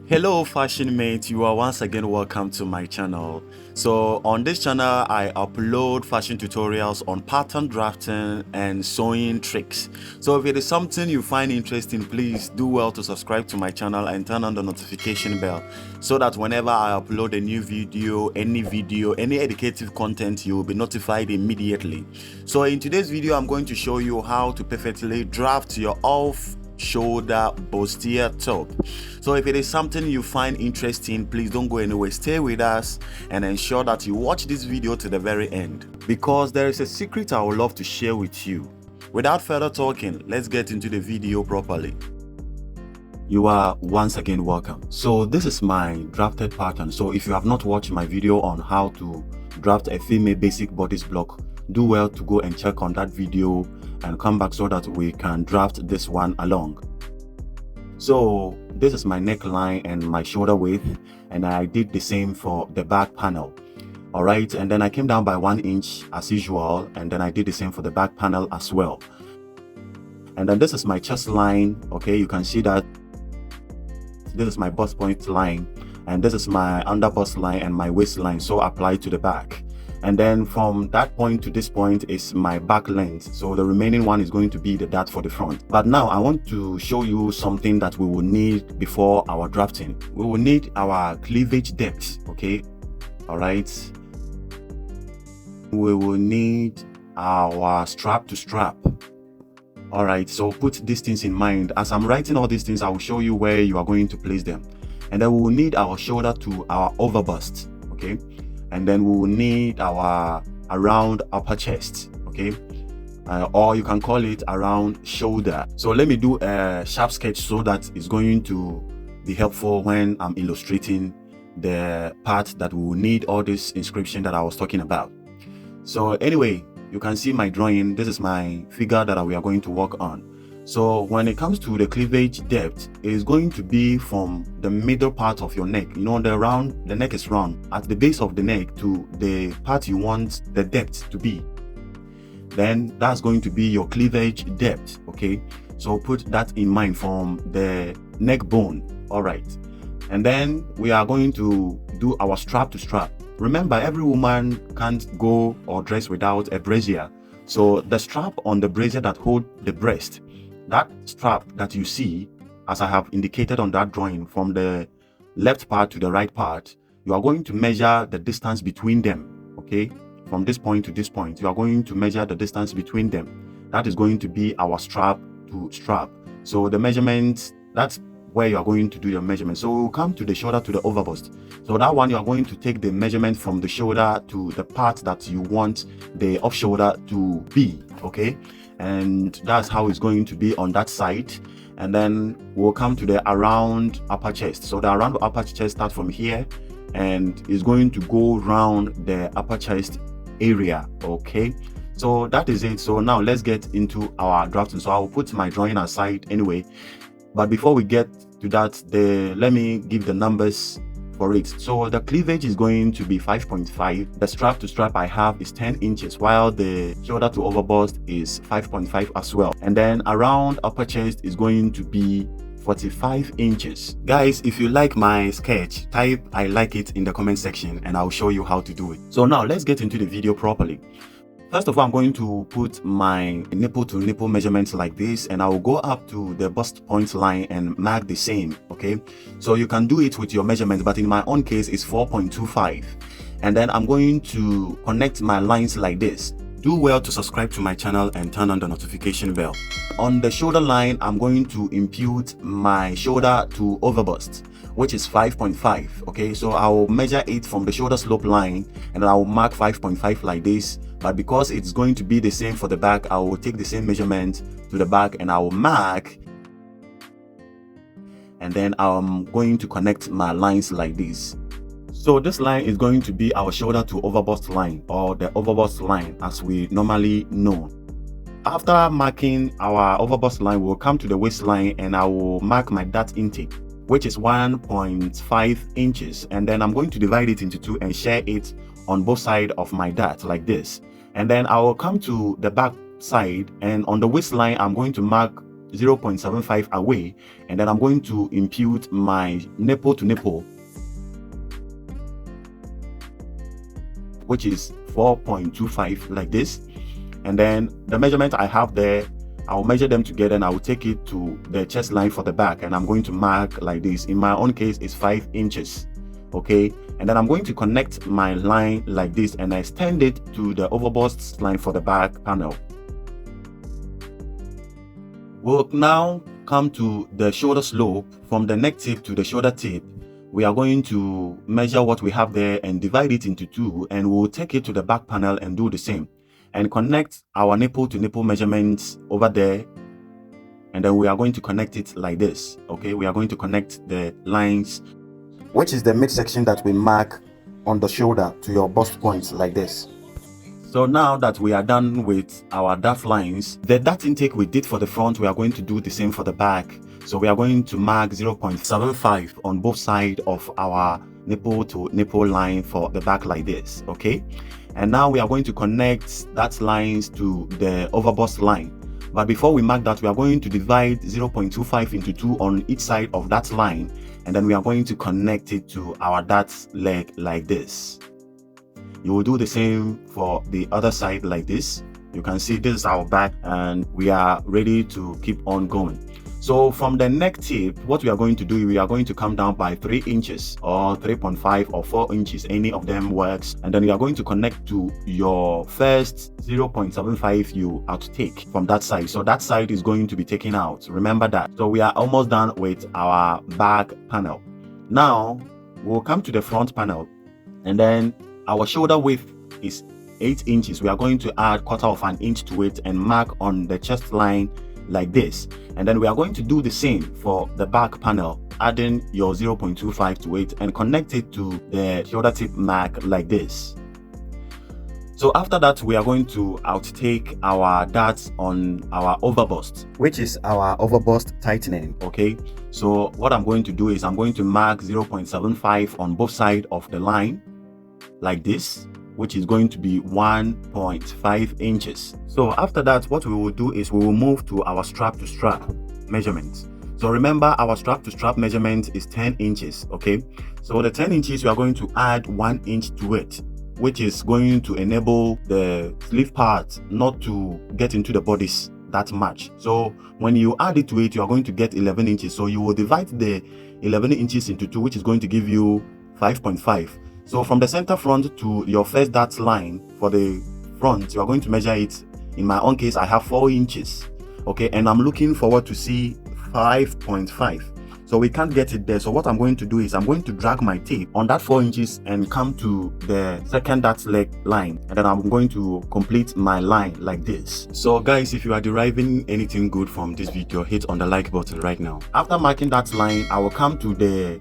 Hello fashion mates, you are once again welcome to my channel. So on this channel I upload fashion tutorials on pattern drafting and sewing tricks. So if it is something you find interesting, please do well to subscribe to my channel and turn on the notification bell so that whenever I upload a new video, any educative content, you will be notified immediately. So in today's video I'm going to show you how to perfectly draft your off-shoulder bustier top. So if it is something you find interesting, please don't go anywhere, stay with us and ensure that you watch this video to the very end, because there is a secret I would love to share with you. Without further talking, let's get into the video properly. You are once again welcome. So this is my drafted pattern. So if you have not watched my video on how to draft a female basic bodice block, do well to go and check on that video and come back so that we can draft this one along. So this is my neckline and my shoulder width, and I did the same for the back panel. All right, and then I came down by 1 inch as usual, and then I did the same for the back panel as well. And then this is my chest line. Okay, you can see that this is my bust point line, and this is my under bust line and my waistline, so applied to the back. And then from that point to this point is my back length, so the remaining one is going to be the dart for the front. But now I want to show you something that we will need before our drafting. We will need our cleavage depth. Okay, all right, we will need our strap to strap. All right, so put these things in mind. As I'm writing all these things, I will show you where you are going to place them. And then we will need our shoulder to our over bust. Okay, and then we will need our around upper chest. Okay, or you can call it around shoulder. So let me do a sharp sketch so that it's going to be helpful when I'm illustrating the part that we will need all this inscription that I was talking about. So anyway, you can see my drawing. This is my figure that we are going to work on. So when it comes to the cleavage depth, it is going to be from the middle part of your neck. You know, the neck is round. At the base of the neck to the part you want the depth to be. Then that's going to be your cleavage depth. Okay, so put that in mind from the neck bone. All right, and then we are going to do our strap to strap. Remember, every woman can't go or dress without a brassiere. So the strap on the brassiere that hold the breast, that strap that you see, as I have indicated on that drawing, from the left part to the right part, you are going to measure the distance between them. Okay, from this point to this point, you are going to measure the distance between them. That is going to be our strap to strap. So the measurement, that's where you are going to do your measurement. So we'll come to the shoulder to the over bust. So that one, you are going to take the measurement from the shoulder to the part that you want the off shoulder to be. Okay, and that's how it's going to be on that side. And then we'll come to the around upper chest. So the around upper chest starts from here and is going to go round the upper chest area. Okay, so that is it. So now let's get into our drafting. So I'll put my drawing aside anyway, but before we get to that, let me give the numbers for it. So the cleavage is going to be 5.5. The strap to strap I have is 10 inches, while the shoulder to over bust is 5.5 as well. And then around upper chest is going to be 45 inches. Guys, if you like my sketch, type I like it in the comment section and I'll show you how to do it. So now let's get into the video properly. First of all, I'm going to put my nipple to nipple measurements like this, and I will go up to the bust point line and mark the same. Okay, so you can do it with your measurements, but in my own case it's 4.25. And then I'm going to connect my lines like this. Do well to subscribe to my channel and turn on the notification bell. On the shoulder line, I'm going to impute my shoulder to over bust, which is 5.5. okay, so I will measure it from the shoulder slope line and I will mark 5.5 like this. But because it's going to be the same for the back, I will take the same measurement to the back and I will mark, and then I'm going to connect my lines like this. So this line is going to be our shoulder to over bust line, or the over bust line as we normally know. After marking our over bust line, we'll come to the waistline and I will mark my dart intake, which is 1.5 inches, and then I'm going to divide it into 2 and share it on both sides of my dart like this. And then I will come to the back side, and on the waistline I'm going to mark 0.75 away, and then I'm going to impute my nipple to nipple, which is 4.25 like this. And then the measurement I have there, I'll measure them together and I will take it to the chest line for the back, and I'm going to mark like this. In my own case, it's 5 inches. Okay, and then I'm going to connect my line like this and I extend it to the overbust line for the back panel. We'll now come to the shoulder slope. From the neck tip to the shoulder tip, we are going to measure what we have there and divide it into 2, and we'll take it to the back panel and do the same and connect our nipple to nipple measurements over there, and then we are going to connect it like this. Okay, we are going to connect the lines, which is the midsection that we mark on the shoulder, to your bust points like this. So now that we are done with our dart lines, the dart intake we did for the front, we are going to do the same for the back. So we are going to mark 0.75 on both sides of our nipple to nipple line for the back like this. Okay, and now we are going to connect that lines to the overbust line. But before we mark that, we are going to divide 0.25 into 2 on each side of that line, and then we are going to connect it to our dart leg like this. You will do the same for the other side like this. You can see this is our back and we are ready to keep on going. So from the neck tip, what we are going to do, we are going to come down by 3 inches or 3.5 or 4 inches, any of them works, and then you are going to connect to your first 0.75 you outtake from that side. So that side is going to be taken out, remember that. So we are almost done with our back panel. Now we'll come to the front panel, and then our shoulder width is 8 inches. We are going to add 1/4 of an inch to it and mark on the chest line like this, and then we are going to do the same for the back panel, adding your 0.25 to it and connect it to the shoulder tip mark like this. So after that, we are going to outtake our darts on our overbust, which is our overbust tightening. Okay, so what I'm going to do is I'm going to mark 0.75 on both sides of the line like this, which is going to be 1.5 inches. So after that, what we will do is we will move to our strap to strap measurements. So remember, our strap to strap measurement is 10 inches. Okay, so the 10 inches, we are going to add 1 inch to it, which is going to enable the sleeve part not to get into the bodice that much. So when you add it to it, you are going to get 11 inches. So you will divide the 11 inches into 2, which is going to give you 5.5. So from the center front to your first dart line for the front, you are going to measure it. In my own case, I have 4 inches. Okay, and I'm looking forward to see 5.5. So we can't get it there. So what I'm going to do is I'm going to drag my tape on that 4 inches and come to the second dart leg line, and then I'm going to complete my line like this. So guys, if you are deriving anything good from this video, hit on the like button right now. After marking that line, I will come to the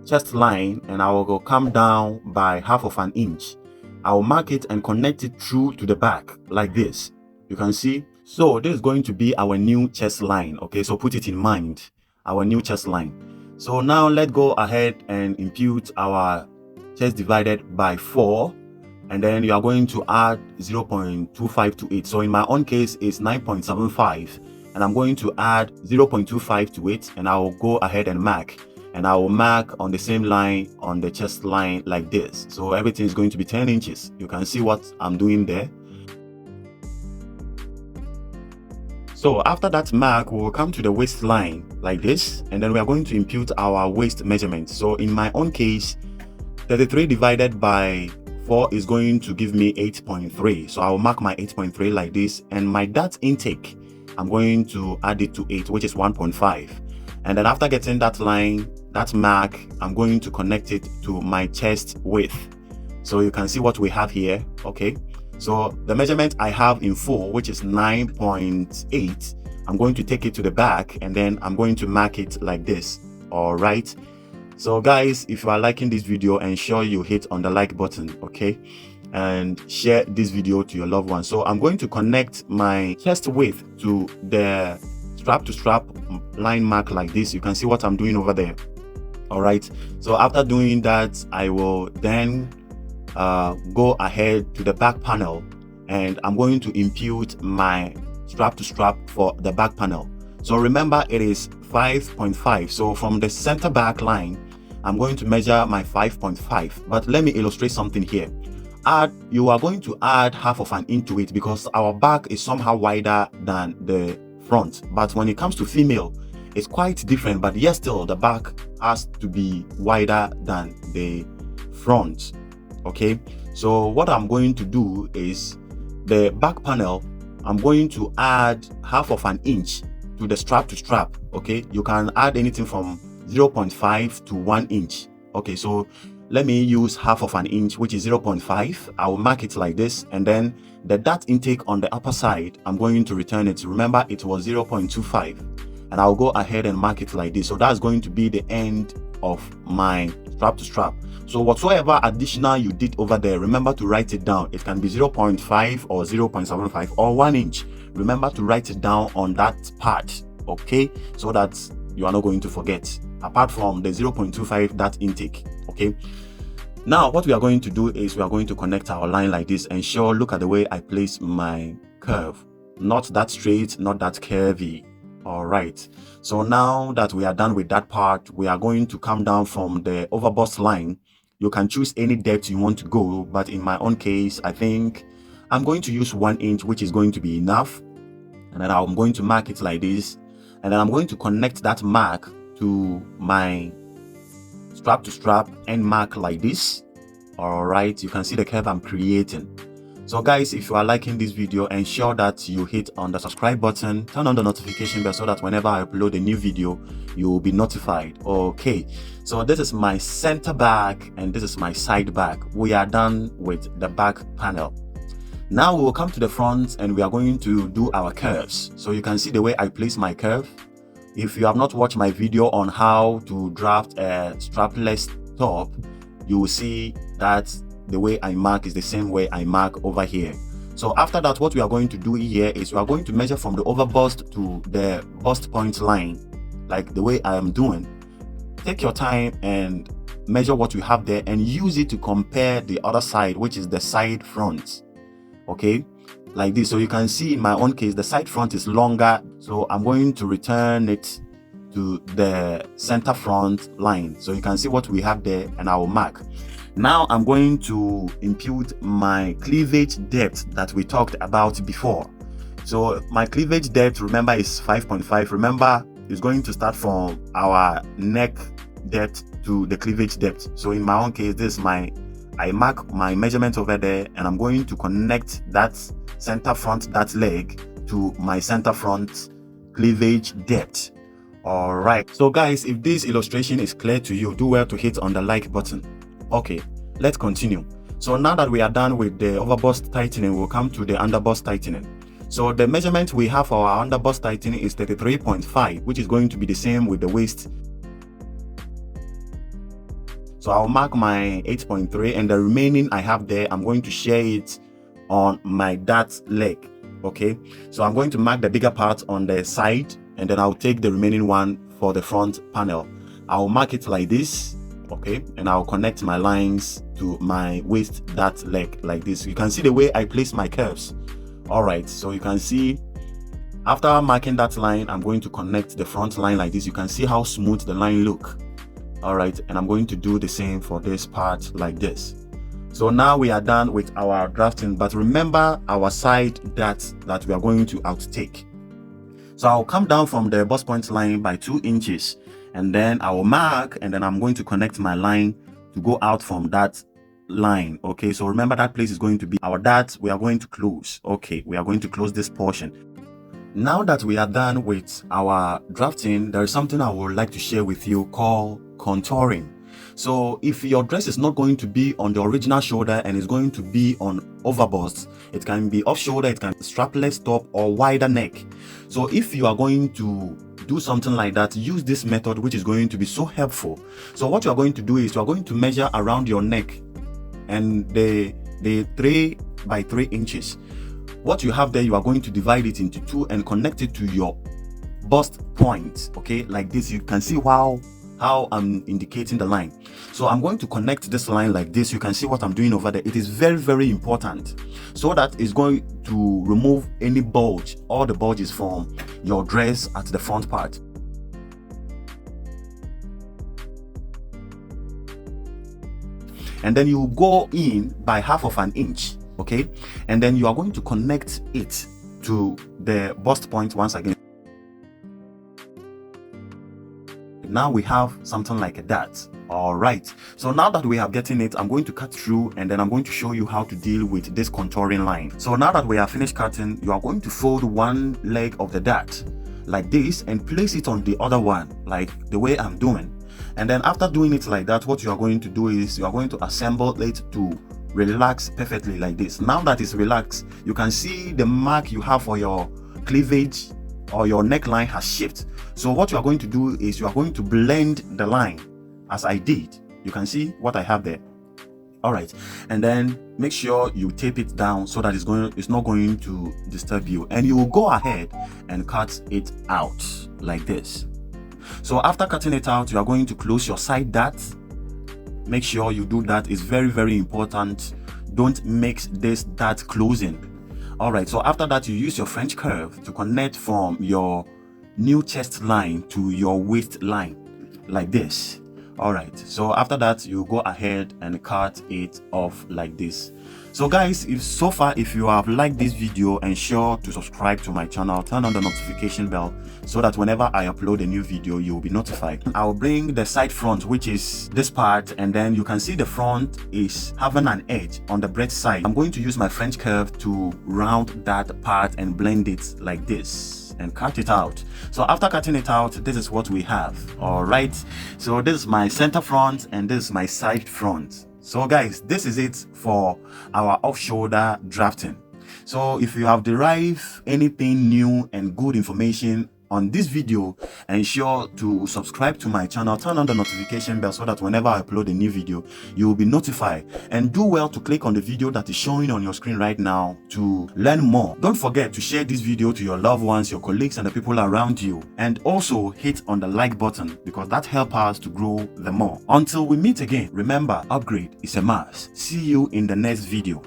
chest line and I will come down by 1/2 an inch. I will mark it and connect it through to the back like this. You can see. So this is going to be our new chest line. Okay, so put it in mind, our new chest line. So now let's go ahead and impute our chest divided by 4, and then you are going to add 0.25 to it. So in my own case it's 9.75, and I'm going to add 0.25 to it, and I will go ahead and mark. And I will mark on the same line on the chest line like this. So everything is going to be 10 inches. You can see what I'm doing there. So after that mark, we will come to the waistline like this, and then we are going to impute our waist measurement. So in my own case, 33 divided by 4 is going to give me 8.3. So I will mark my 8.3 like this, and my dart intake, I'm going to add it to 8, which is 1.5. And then after getting that line, that mark, I'm going to connect it to my chest width. So you can see what we have here. Okay, so the measurement I have in full, which is 9.8, I'm going to take it to the back, and then I'm going to mark it like this. All right, so guys, if you are liking this video, ensure you hit on the like button, okay, and share this video to your loved ones. So I'm going to connect my chest width to the strap to strap line mark like this. You can see what I'm doing over there. All right, so after doing that, I will then go ahead to the back panel, and I'm going to impute my strap to strap for the back panel. So remember, it is 5.5. So from the center back line, I'm going to measure my 5.5. But let me illustrate something here. You are going to add half of an inch to it because our back is somehow wider than the front. But when it comes to female, it's quite different, but yes, still the back has to be wider than the front. Okay, so what I'm going to do is the back panel, I'm going to add half of an inch to the strap to strap. Okay, you can add anything from 0.5 to 1 inch. Okay, so let me use half of an inch, which is 0.5. I will mark it like this, and then the dart intake on the upper side, I'm going to return it. Remember, it was 0.25, and I'll go ahead and mark it like this. So that's going to be the end of my strap to strap. So whatsoever additional you did over there, remember to write it down. It can be 0.5 or 0.75 or 1 inch. Remember to write it down on that part, okay, so that you are not going to forget, apart from the 0.25 dart intake. Okay, now what we are going to do is we are going to connect our line like this. And sure, look at the way I place my curve, not that straight, not that curvy. All right, so now that we are done with that part, we are going to come down from the overbust line. You can choose any depth you want to go, but in my own case, I think I'm going to use 1 inch, which is going to be enough. And then I'm going to mark it like this, and then I'm going to connect that mark to my strap to strap and mark like this. All right, you can see the curve I'm creating. So guys, if you are liking this video, ensure that you hit on the subscribe button, turn on the notification bell so that whenever I upload a new video, you will be notified. Okay, so this is my center back and this is my side back. We are done with the back panel. Now we will come to the front and we are going to do our curves. So you can see the way I place my curve. If you have not watched my video on how to draft a strapless top, you will see that the way I mark is the same way I mark over here. So after that, what we are going to do here is we are going to measure from the overbust to the bust point line, like the way I am doing. Take your time and measure what you have there and use it to compare the other side, which is the side front. Okay, like this. So you can see in my own case, the side front is longer, so I'm going to return it to the center front line. So you can see what we have there, and I will mark. Now I'm going to impute my cleavage depth that we talked about before. So my cleavage depth, remember, is 5.5. Remember, it's going to start from our neck depth to the cleavage depth. So in my own case, this is I mark my measurement over there, and I'm going to connect that center front, that leg, to my center front cleavage depth. All right, so guys, if this illustration is clear to you, do well to hit on the like button. Okay, let's continue. So now that we are done with the overbust tightening, we'll come to the underbust tightening. So the measurement we have for our underbust tightening is 33.5, which is going to be the same with the waist. So I'll mark my 8.3, and the remaining I have there, I'm going to share it on my dart leg. Okay, so I'm going to mark the bigger part on the side, and then I'll take the remaining one for the front panel. I'll mark it like this. Okay, and I'll connect my lines to my waist dart leg like this. You can see the way I place my curves. All right, so you can see after marking that line, I'm going to connect the front line like this. You can see how smooth the line look. All right, and I'm going to do the same for this part like this. So now we are done with our drafting, but remember our side darts that we are going to outtake. So I'll come down from the bust point line by 2 inches, and then I will mark, and then I'm going to connect my line to go out from that line. Okay, so remember that place is going to be our dart. We are going to close. Okay, we are going to close this portion. Now that we are done with our drafting, there is something I would like to share with you called contouring. So if your dress is not going to be on the original shoulder and is going to be on overbust, it can be off shoulder, it can be strapless top or wider neck. So if you are going to do something like that, use this method, which is going to be so helpful. So what you are going to do is you are going to measure around your neck and the 3 by 3 inches. What you have there, you are going to divide it into 2 and connect it to your bust point. Okay, like this. You can see how I'm indicating the line. So I'm going to connect this line like this. You can see what I'm doing over there. It is very, very important, so that it's going to remove any bulge, all the bulges from your dress at the front part. And then you go in by 1/2 of an inch, okay? And then you are going to connect it to the bust point once again. Now we have something like that. All right, so now that we have gotten it, I'm going to cut through, and then I'm going to show you how to deal with this contouring line. So now that we have finished cutting, you are going to fold one leg of the dart like this and place it on the other one, like the way I'm doing. And then after doing it like that, what you are going to do is you are going to assemble it to relax perfectly like this. Now that it's relaxed, you can see the mark you have for your cleavage or your neckline has shifted. So what you are going to do is you are going to blend the line as I did. You can see what I have there. All right, and then make sure you tape it down so that it's not going to disturb you, and you will go ahead and cut it out like this. So after cutting it out, you are going to close your side dart. Make sure you do that. It's very, very important. Don't mix this dart closing. All right, so after that, you use your French curve to connect from your new chest line to your waist line like this. All right, so after that, you go ahead and cut it off like this. So guys, if you have liked this video, ensure to subscribe to my channel, turn on the notification bell so that whenever I upload a new video, you will be notified. I'll bring the side front, which is this part, and then you can see the front is having an edge on the breast side. I'm going to use my French curve to round that part and blend it like this and cut it out. So after cutting it out, this is what we have. All right, so this is my center front and this is my side front. So guys, this is it for our off-shoulder drafting. So if you have derived anything new and good information on this video, ensure to subscribe to my channel, turn on the notification bell so that whenever I upload a new video, you will be notified. And do well to click on the video that is showing on your screen right now to learn more. Don't forget to share this video to your loved ones, your colleagues, and the people around you. And also hit on the like button because that helps us to grow the more. Until we meet again, remember, upgrade is a must. See you in the next video.